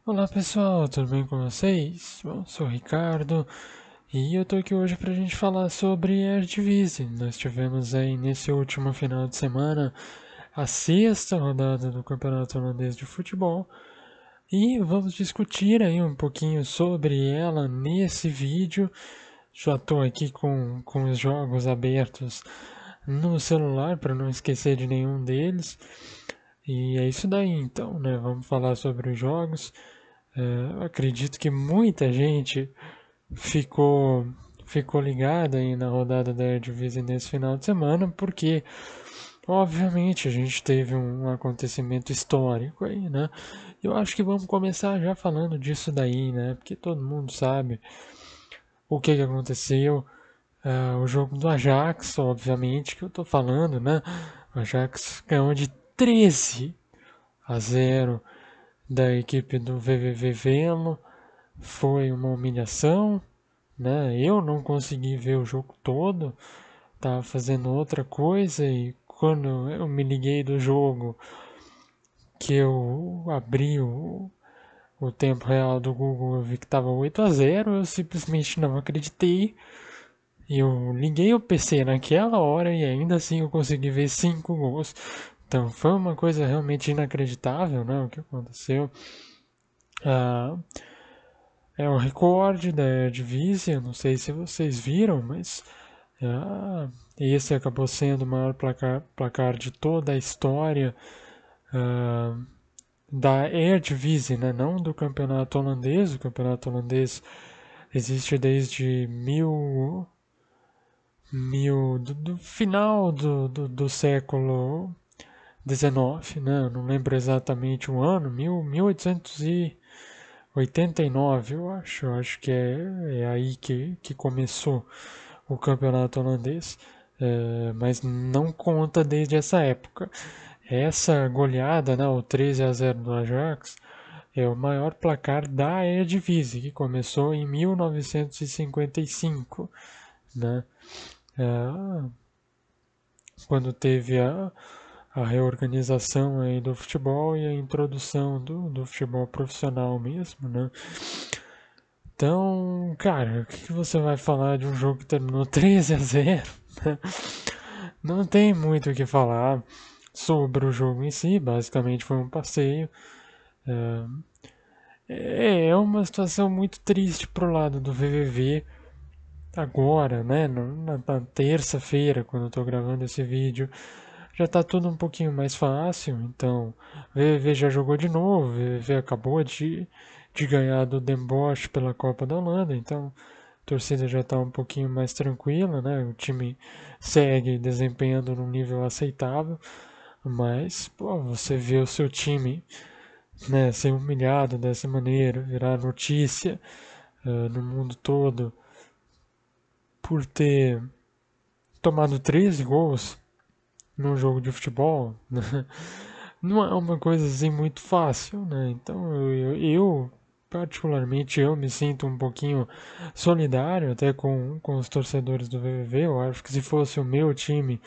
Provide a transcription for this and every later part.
Olá pessoal, tudo bem com vocês? Bom, sou o Ricardo e eu tô aqui hoje pra gente falar sobre a Eredivisie. Nós tivemos aí nesse último final de semana a sexta rodada do Campeonato Holandês de Futebol e vamos discutir aí um pouquinho sobre ela nesse vídeo. Já tô aqui com os jogos abertos no celular para não esquecer de nenhum deles. E é isso daí então, né? Vamos falar sobre os jogos. Acredito que muita gente ficou ficou ligada aí na rodada da Eredivisie nesse final de semana, porque obviamente a gente teve um acontecimento histórico aí, né? Eu acho que vamos começar já falando disso daí, né? Porque todo mundo sabe o que aconteceu. O jogo do Ajax, obviamente, que eu tô falando, né? O Ajax ganhou de 13-0 da equipe do VVV Venlo. Foi uma humilhação, né? Eu não consegui ver o jogo todo, estava fazendo outra coisa e quando eu me liguei do jogo, que eu abri o tempo real do Google, eu vi que estava 8-0, eu simplesmente não acreditei. E eu liguei o PC naquela hora e ainda assim eu consegui ver 5 gols. Então foi uma coisa realmente inacreditável, né? O que aconteceu. Ah, É um recorde da Eredivisie, não sei se vocês viram, mas esse acabou sendo o maior placar de toda a história ah, da Eredivisie, né? Não do campeonato holandês. O campeonato holandês existe desde do final do século XIX, né? Eu não lembro exatamente o ano, 1889, eu acho. Eu acho que é aí que começou o campeonato holandês. Mas não conta desde essa época. Essa goleada, né, o 13-0 do Ajax, é o maior placar da Eredivisie, que começou em 1955, né? É, quando teve a reorganização aí do futebol e a introdução do futebol profissional mesmo, né? Então, cara, o que você vai falar de um jogo que terminou 13-0? Não tem muito o que falar sobre o jogo em si, basicamente foi um passeio. É uma situação muito triste pro lado do VVV agora, né? Na terça-feira, quando eu tô gravando esse vídeo, já tá tudo um pouquinho mais fácil. Então, o VVV já jogou de novo, o VVV acabou de ganhar do Den Bosch pela Copa da Holanda, então a torcida já está um pouquinho mais tranquila, né? O time segue desempenhando num nível aceitável, mas pô, você vê o seu time, né, ser humilhado dessa maneira, virar notícia no mundo todo por ter tomado 13 gols num jogo de futebol, né? Não é uma coisa assim muito fácil, né? Então particularmente eu me sinto um pouquinho solidário até com os torcedores do VVV. Eu acho que se fosse o meu time,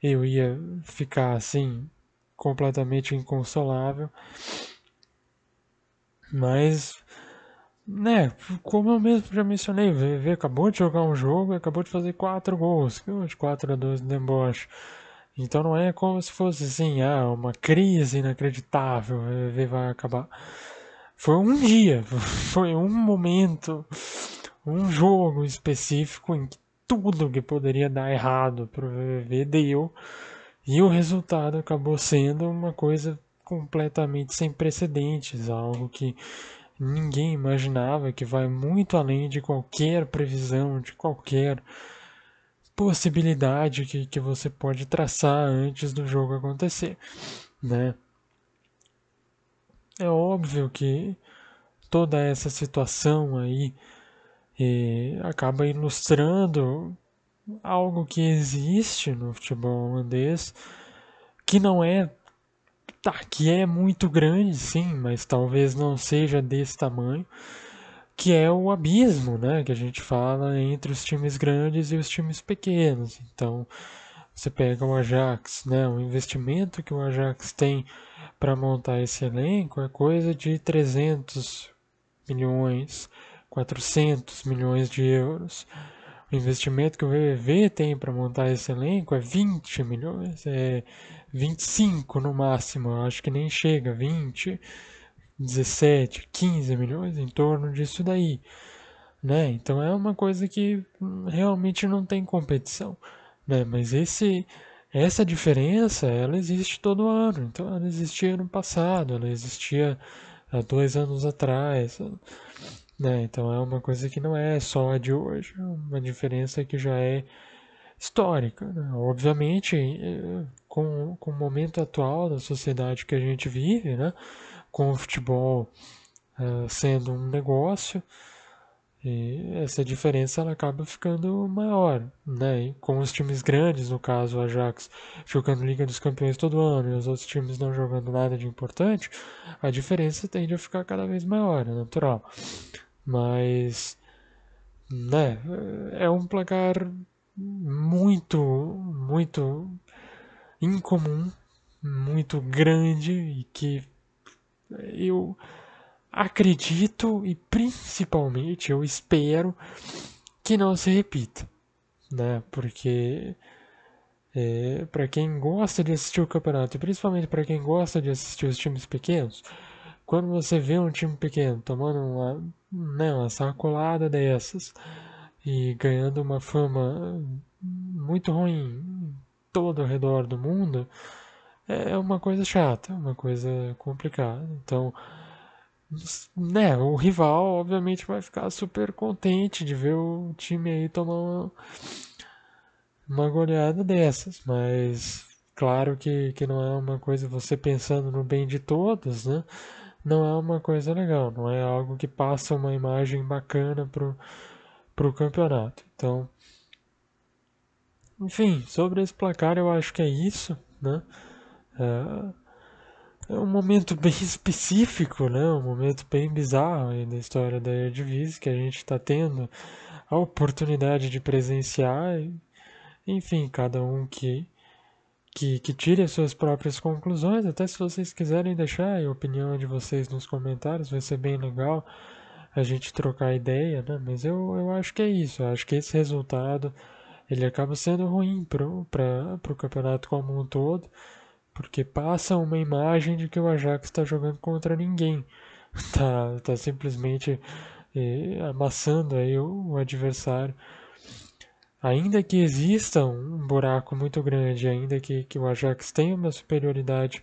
eu ia ficar assim completamente inconsolável. Mas, né, como eu mesmo já mencionei, o VVV acabou de jogar um jogo e acabou de fazer 4 gols, de 4-2 no Deboche. Então não é como se fosse assim, uma crise inacreditável, o VVV vai acabar. Foi um dia, foi um momento, um jogo específico em que tudo que poderia dar errado pro VVV deu, e o resultado acabou sendo uma coisa completamente sem precedentes, algo que ninguém imaginava, que vai muito além de qualquer previsão, de qualquer possibilidade que você pode traçar antes do jogo acontecer, né? É óbvio que toda essa situação aí acaba ilustrando algo que existe no futebol holandês, que não é, que é muito grande, sim, mas talvez não seja desse tamanho, que é o abismo, né, que a gente fala entre os times grandes e os times pequenos. Então, você pega o Ajax, né, o investimento que o Ajax tem para montar esse elenco é coisa de 300 milhões, 400 milhões de euros. O investimento que o VVV tem para montar esse elenco é 20 milhões, é 25 no máximo, eu acho que nem chega, 20, 17, 15 milhões, em torno disso daí, né? Então é uma coisa que realmente não tem competição, né? Mas essa diferença, ela existe todo ano. Então ela existia no passado, ela existia há 2 anos atrás, né? Então é uma coisa que não é só a de hoje, é uma diferença que já é histórica, né? Obviamente, com o momento atual da sociedade que a gente vive, né? Com o futebol sendo um negócio, e essa diferença ela acaba ficando maior, né? E com os times grandes, no caso o Ajax jogando Liga dos Campeões todo ano e os outros times não jogando nada de importante, a diferença tende a ficar cada vez maior, é natural. Mas, né, é um placar muito, muito incomum, muito grande e que eu acredito e principalmente eu espero que não se repita, né? Porque para quem gosta de assistir o campeonato e principalmente para quem gosta de assistir os times pequenos, quando você vê um time pequeno tomando uma sacolada dessas e ganhando uma fama muito ruim todo ao redor do mundo, é uma coisa chata, uma coisa complicada. Então, né, o rival obviamente vai ficar super contente de ver o time aí tomar uma goleada dessas, mas claro que não é uma coisa, você pensando no bem de todos, né? Não é uma coisa legal, não é algo que passa uma imagem bacana pro campeonato. Então, enfim, sobre esse placar eu acho que é isso, né? É um momento bem específico, né? Um momento bem bizarro aí da história da Eredivisie que a gente está tendo a oportunidade de presenciar. Enfim, cada um que tire as suas próprias conclusões. Até se vocês quiserem deixar a opinião de vocês nos comentários, vai ser bem legal a gente trocar ideia, né? Mas eu acho que é isso. Eu acho que esse resultado ele acaba sendo ruim pro campeonato como um todo, porque passa uma imagem de que o Ajax está jogando contra ninguém. Tá simplesmente amassando aí o adversário. Ainda que exista um buraco muito grande, ainda que o Ajax tenha uma superioridade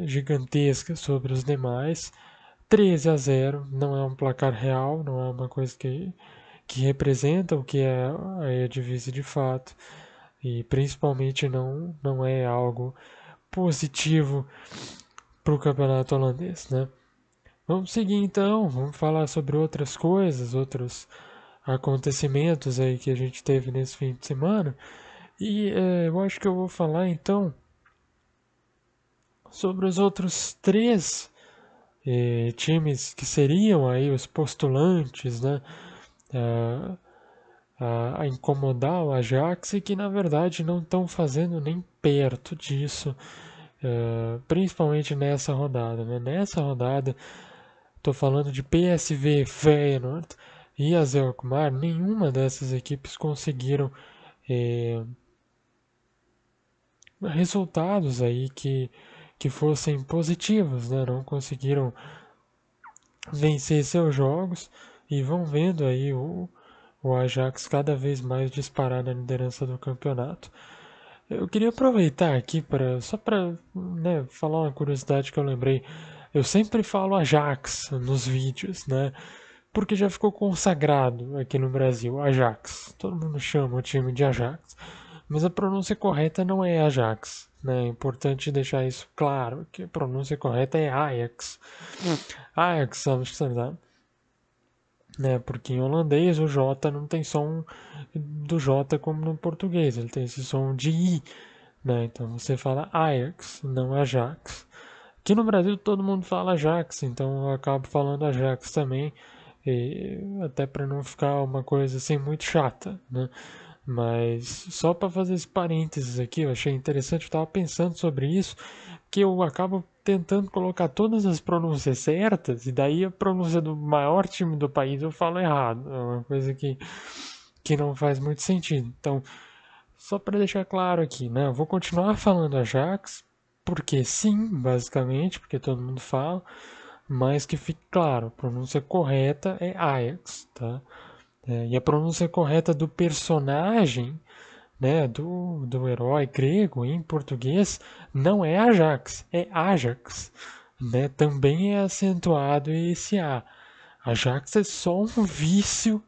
gigantesca sobre os demais, 13-0 não é um placar real, não é uma coisa que representa o que é a Eredivisie de fato, e principalmente não é algo positivo para o campeonato holandês, né? Vamos seguir então, vamos falar sobre outras coisas, outros acontecimentos aí que a gente teve nesse fim de semana. E eu acho que eu vou falar então sobre os outros três times que seriam aí os postulantes, né, a incomodar o Ajax e que na verdade não estão fazendo nem perto disso, principalmente nessa rodada. Né? Nessa rodada, estou falando de PSV, Feyenoord e AZ Alkmaar, nenhuma dessas equipes conseguiram resultados aí que fossem positivos, né? Não conseguiram vencer seus jogos e vão vendo aí o Ajax cada vez mais disparar na liderança do campeonato. Eu queria aproveitar aqui só para né, falar uma curiosidade que eu lembrei. Eu sempre falo Ajax nos vídeos, né? Porque já ficou consagrado aqui no Brasil, Ajax. Todo mundo chama o time de Ajax. Mas a pronúncia correta não é Ajax. Né? É importante deixar isso claro, que a pronúncia correta é Ajax. Ajax Amsterdam. Né? Porque em holandês o J não tem som do J como no português, ele tem esse som de I. Né? Então você fala Ajax, não Ajax. Aqui no Brasil todo mundo fala Ajax, então eu acabo falando Ajax também, até para não ficar uma coisa assim muito chata, né? Mas só para fazer esse parênteses aqui, eu achei interessante, eu estava pensando sobre isso, que eu acabo tentando colocar todas as pronúncias certas, e daí a pronúncia do maior time do país eu falo errado. É uma coisa que não faz muito sentido. Então, só para deixar claro aqui, né? Eu vou continuar falando Ajax, porque sim, basicamente, porque todo mundo fala, mas que fique claro, a pronúncia correta é Ajax, tá? E a pronúncia correta do personagem, né, do herói grego em português não é Ajax, é Ajax, né? Também é acentuado esse A. Ajax é só um vício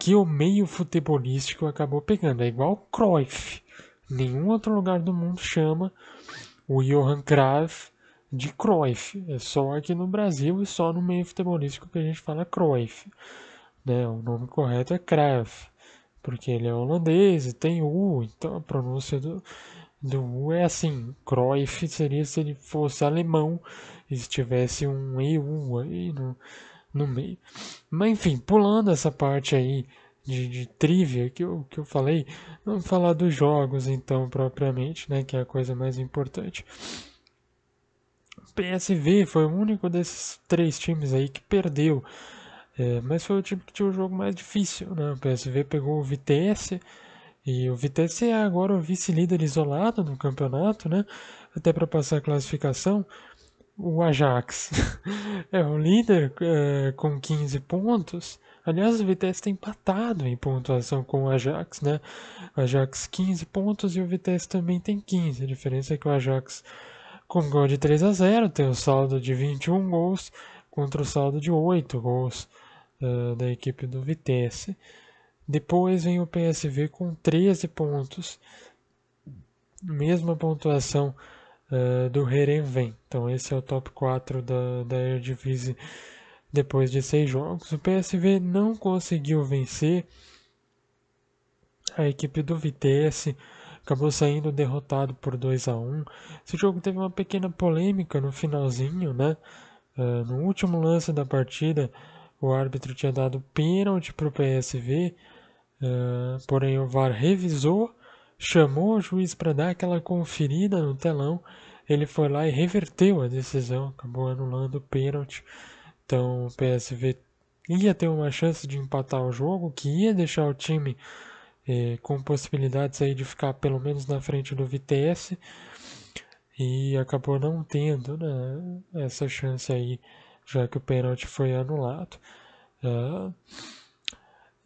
que o meio futebolístico acabou pegando. É igual Cruyff. Nenhum outro lugar do mundo chama o Johan Cruyff de Cruyff. É só aqui no Brasil e só no meio futebolístico que a gente fala Cruyff. Né? O nome correto é Cruyff, porque ele é holandês e tem U, então a pronúncia do U é assim. Cruyff seria se ele fosse alemão e se tivesse um EU aí no meio. Mas enfim, pulando essa parte aí de trivia que eu falei, vamos falar dos jogos então propriamente, né, que é a coisa mais importante. O PSV foi o único desses três times aí que perdeu, mas foi o time que tinha o jogo mais difícil, né? O PSV pegou o Vitesse e o Vitesse é agora o vice-líder isolado no campeonato, né? Até para passar a classificação. O Ajax é o líder com 15 pontos. Aliás, o Vitesse está empatado em pontuação com o Ajax, né? O Ajax 15 pontos e o Vitesse também tem 15. A diferença é que o Ajax, com gol de 3-0, tem o saldo de 21 gols contra o saldo de 8 gols da equipe do Vitesse. Depois vem o PSV com 13 pontos, mesma pontuação do Heerenveen. Então esse é o top 4 da Eredivisie depois de 6 jogos. O PSV não conseguiu vencer a equipe do Vitesse, acabou saindo derrotado por 2-1. Esse jogo teve uma pequena polêmica no finalzinho, né? No último lance da partida, o árbitro tinha dado pênalti para o PSV, porém o VAR revisou, chamou o juiz para dar aquela conferida no telão. Ele foi lá e reverteu a decisão, acabou anulando o pênalti. Então o PSV ia ter uma chance de empatar o jogo, que ia deixar o time com possibilidades aí de ficar pelo menos na frente do Vitesse, e acabou não tendo, né, essa chance aí, já que o pênalti foi anulado.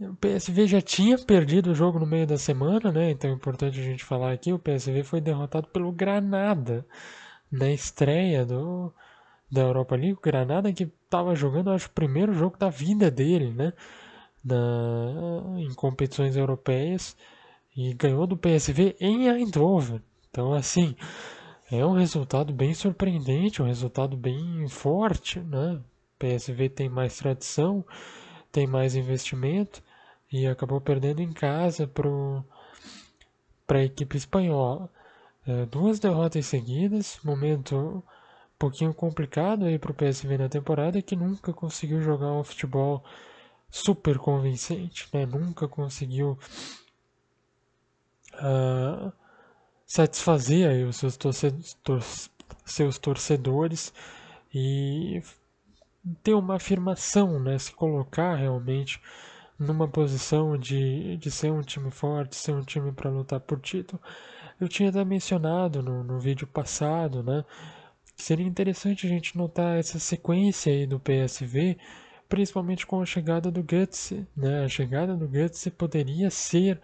O PSV já tinha perdido o jogo no meio da semana, né? Então é importante a gente falar aqui, o PSV foi derrotado pelo Granada na estreia da Europa League. O Granada que estava jogando, acho, o primeiro jogo da vida dele, né? Em competições europeias, e ganhou do PSV em Eindhoven. Então, assim, é um resultado bem surpreendente, um resultado bem forte, né? O PSV tem mais tradição, tem mais investimento e acabou perdendo em casa para a equipe espanhola. Duas derrotas seguidas, momento um pouquinho complicado aí para o PSV na temporada, que nunca conseguiu jogar um futebol super convincente, né? Nunca conseguiu satisfazer aí os seus torcedores e ter uma afirmação, né? Se colocar realmente numa posição de ser um time forte, ser um time para lutar por título. Eu tinha até mencionado no vídeo passado, né? Que seria interessante a gente notar essa sequência aí do PSV, principalmente com a chegada do Götze, né? A chegada do Götze poderia ser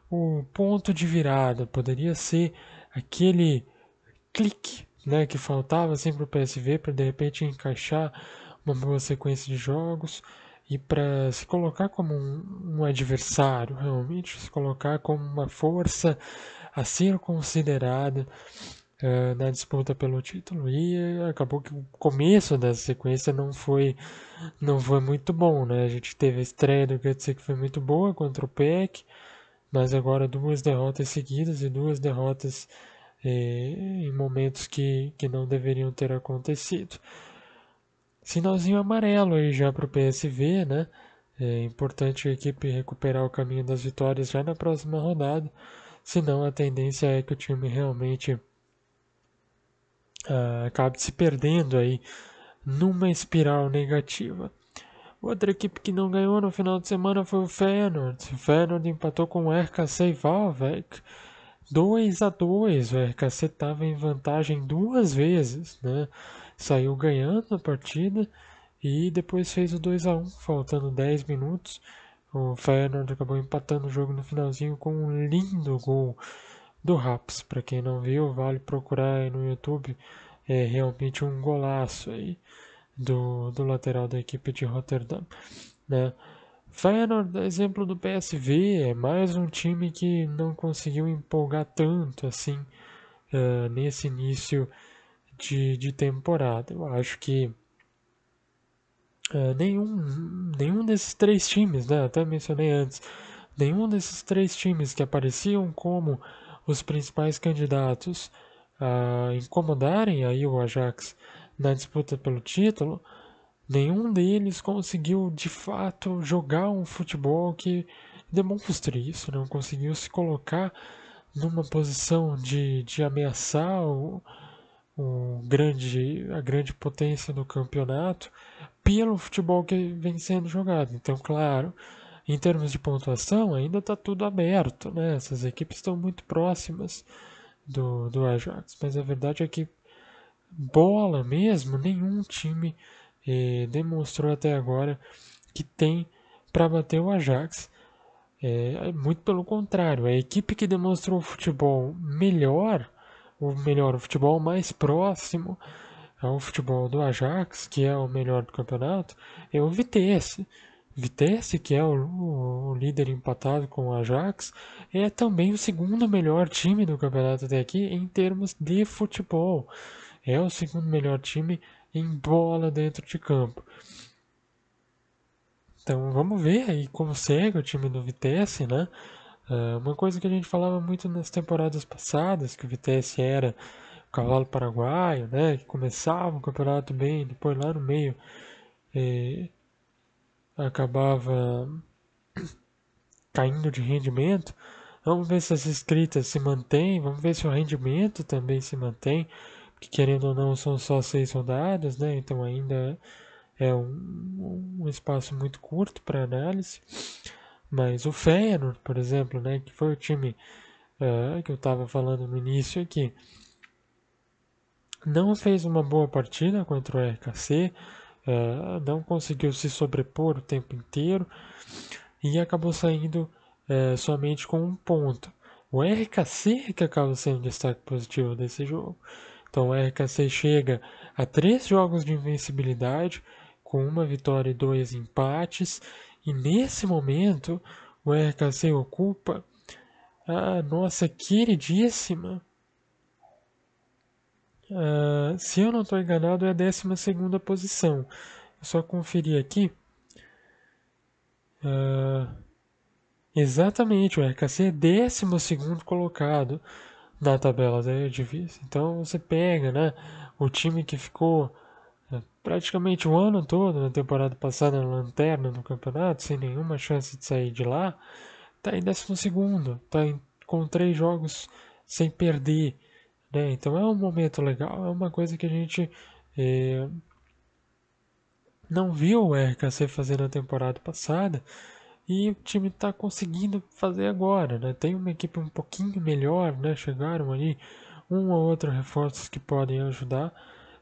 o ponto de virada, poderia ser aquele clique, né, que faltava assim para o PSV para de repente encaixar uma boa sequência de jogos e para se colocar como um adversário, realmente se colocar como uma força a ser considerada na disputa pelo título. E acabou que o começo dessa sequência não foi muito bom, né? A gente teve a estreia do Götze que foi muito boa contra o PEC, mas agora duas derrotas seguidas e duas derrotas em momentos que não deveriam ter acontecido. Sinalzinho amarelo aí já para o PSV, né? É importante a equipe recuperar o caminho das vitórias já na próxima rodada, senão a tendência é que o time realmente acabe se perdendo aí numa espiral negativa. Outra equipe que não ganhou no final de semana foi o Feyenoord. O Feyenoord empatou com o RKC Waalwijk 2-2. O RKC estava em vantagem duas vezes, né? Saiu ganhando a partida e depois fez o 2-1, faltando 10 minutos. O Feyenoord acabou empatando o jogo no finalzinho com um lindo gol do Raps. Para quem não viu, vale procurar aí no YouTube. É realmente um golaço aí do lateral da equipe de Rotterdam, né? Feyenoord, exemplo do PSV, é mais um time que não conseguiu empolgar tanto assim nesse início de temporada. Eu acho que nenhum desses três times, né, até mencionei antes, nenhum desses três times que apareciam como os principais candidatos a incomodarem aí o Ajax na disputa pelo título, nenhum deles conseguiu de fato jogar um futebol que demonstre isso, não conseguiu se colocar numa posição de ameaçar a grande potência do campeonato pelo futebol que vem sendo jogado. Então, claro, em termos de pontuação, ainda está tudo aberto, né? Essas equipes estão muito próximas do Ajax, mas a verdade é que bola mesmo, nenhum time demonstrou até agora que tem para bater o Ajax. Muito pelo contrário, a equipe que demonstrou o futebol melhor, o futebol mais próximo ao futebol do Ajax, que é o melhor do campeonato, é o Vitesse. Vitesse, que é o líder empatado com o Ajax, é também o segundo melhor time do campeonato até aqui em termos de futebol. É o segundo melhor time em bola dentro de campo. Então vamos ver aí como segue o time do Vitesse, né? Uma coisa que a gente falava muito nas temporadas passadas, que o Vitesse era o cavalo paraguaio, né? Que começava o campeonato bem, depois lá no meio acabava caindo de rendimento. Vamos ver se as escritas se mantêm, vamos ver se o rendimento também se mantém, porque querendo ou não são só 6 rodadas, né? Então ainda é um espaço muito curto para análise. Mas o Feyenoord, por exemplo, né, que foi o time que eu estava falando no início aqui, não fez uma boa partida contra o RKC, não conseguiu se sobrepor o tempo inteiro e acabou saindo somente com um ponto. O RKC que acaba sendo destaque positivo desse jogo. Então o RKC chega a 3 jogos de invencibilidade, com uma vitória e 2 empates, e nesse momento o RKC ocupa a nossa queridíssima, se eu não estou enganado, é a 12ª posição. Eu só conferi aqui. Exatamente, o RKC é 12º colocado na tabela da Eredivisie. Então você pega, né, o time que ficou praticamente o ano todo na temporada passada na lanterna do campeonato, sem nenhuma chance de sair de lá, está em 12º, com 3 jogos sem perder, né? Então é um momento legal, é uma coisa que a gente não viu o RKC fazer na temporada passada e o time está conseguindo fazer agora, né? Tem uma equipe um pouquinho melhor, né? Chegaram ali um ou outro reforços que podem ajudar.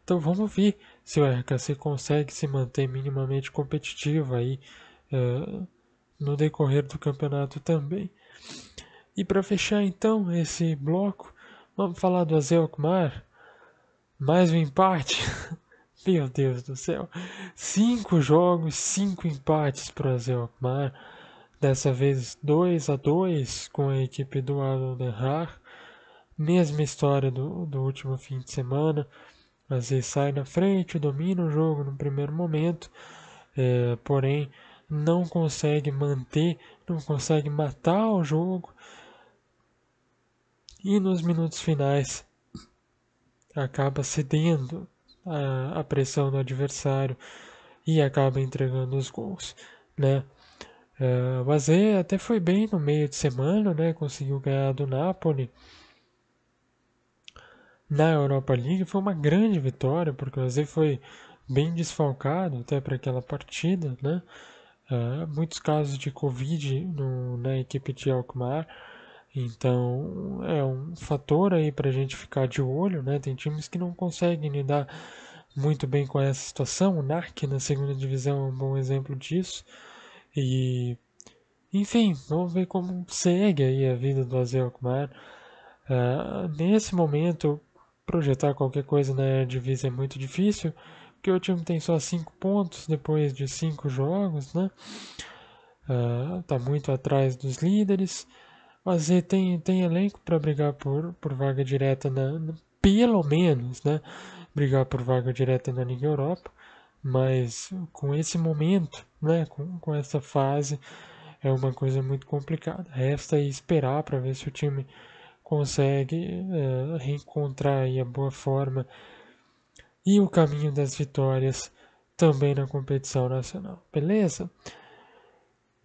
Então vamos ver se o RKC consegue se manter minimamente competitivo aí no decorrer do campeonato também. E para fechar então esse bloco, vamos falar do AZ Alkmaar. Mais um empate. Meu Deus do céu. 5 jogos, 5 empates para o AZ Alkmaar. Dessa vez 2-2 com a equipe do Adel Den Haag. Mesma história do último fim de semana. A AZ sai na frente, domina o jogo no primeiro momento, porém não consegue manter, não consegue matar o jogo. E nos minutos finais acaba cedendo a pressão do adversário e acaba entregando os gols, né? O AZ até foi bem no meio de semana, né? Conseguiu ganhar do Napoli na Europa League. Foi uma grande vitória, porque o AZ foi bem desfalcado até para aquela partida, né? Muitos casos de Covid na equipe de Alkmaar. Então é um fator aí para a gente ficar de olho, né? Tem times que não conseguem lidar muito bem com essa situação. O NAC na segunda divisão é um bom exemplo disso. E enfim, vamos ver como segue aí a vida do AZ Alkmaar. Nesse momento, projetar qualquer coisa na Eredivisie é muito difícil, porque o time tem só 5 pontos depois de 5 jogos, né? Tá muito atrás dos líderes. O AZ tem elenco para brigar por vaga direta, pelo menos, né? Brigar por vaga direta na Liga Europa, mas com esse momento, né? Com essa fase, é uma coisa muito complicada. Resta aí esperar para ver se o time consegue reencontrar aí a boa forma e o caminho das vitórias também na competição nacional. Beleza?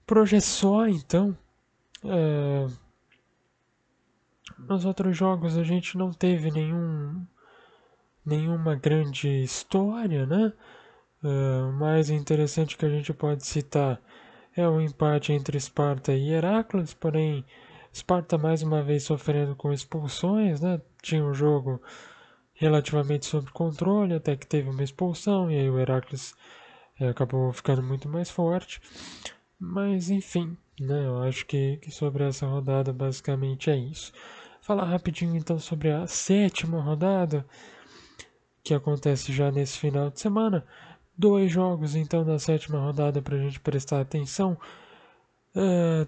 Por hoje é só, então. Nos outros jogos a gente não teve nenhuma grande história, né? O mais interessante que a gente pode citar é o empate entre Sparta e Heracles, porém Sparta mais uma vez sofrendo com expulsões, né? Tinha um jogo relativamente sob controle, até que teve uma expulsão, e aí o Heracles acabou ficando muito mais forte. Mas enfim, né? Eu acho que sobre essa rodada basicamente é isso. Falar rapidinho então sobre a sétima rodada, que acontece já nesse final de semana. 2 jogos então da sétima rodada para a gente prestar atenção.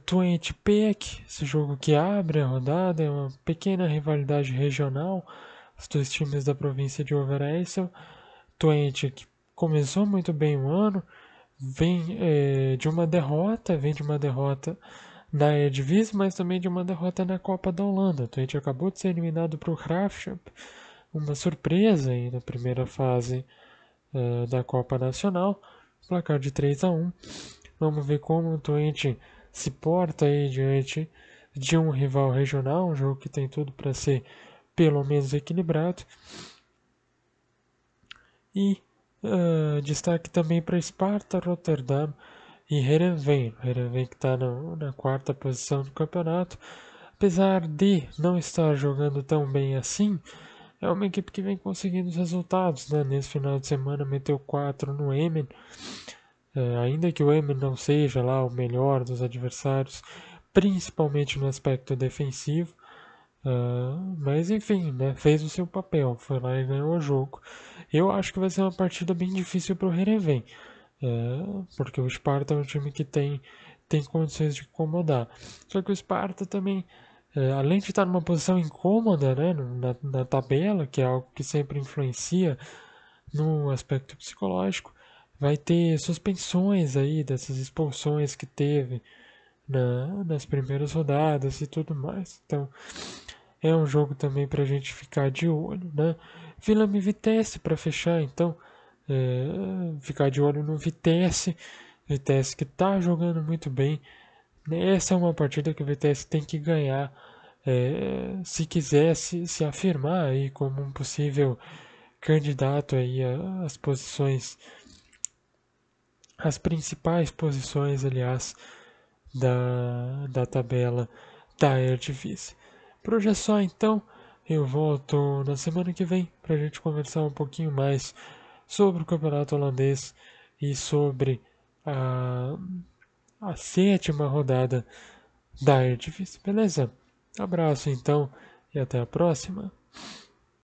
Twente PEC, esse jogo que abre a rodada, é uma pequena rivalidade regional. Os dois times da província de Overijssel. Twente que começou muito bem o ano, vem de uma derrota na Eredivisie, mas também de uma derrota na Copa da Holanda. O Twente acabou de ser eliminado para o Graafschap, uma surpresa aí na primeira fase da Copa Nacional, placar de 3-1. Vamos ver como o Twente se porta aí diante de um rival regional, um jogo que tem tudo para ser pelo menos equilibrado. E destaque também para Sparta, Rotterdam e Heerenveen. Heerenveen que está na quarta posição do campeonato. Apesar de não estar jogando tão bem assim, é uma equipe que vem conseguindo os resultados, né? Nesse final de semana meteu 4 no Emmen. Ainda que o Emmen não seja lá o melhor dos adversários, principalmente no aspecto defensivo. Mas enfim, né, fez o seu papel, foi lá e ganhou o jogo. Eu acho que vai ser uma partida bem difícil para o Heerenveen, porque o Sparta é um time que tem condições de incomodar. Só que o Sparta também, além de estar numa posição incômoda, né, na tabela, que é algo que sempre influencia no aspecto psicológico, vai ter suspensões aí dessas expulsões que teve nas primeiras rodadas e tudo mais. Então é um jogo também para a gente ficar de olho, né? Vila e Vitesse para fechar, então ficar de olho no Vitesse, Vitesse que está jogando muito bem. Essa é uma partida que o Vitesse tem que ganhar se quiser se afirmar aí como um possível candidato aí às posições, as principais posições, aliás, da tabela da Eredivisie. Por hoje é só então, eu volto na semana que vem para a gente conversar um pouquinho mais sobre o campeonato holandês e sobre a sétima rodada da Eredivisie, beleza? Abraço então e até a próxima.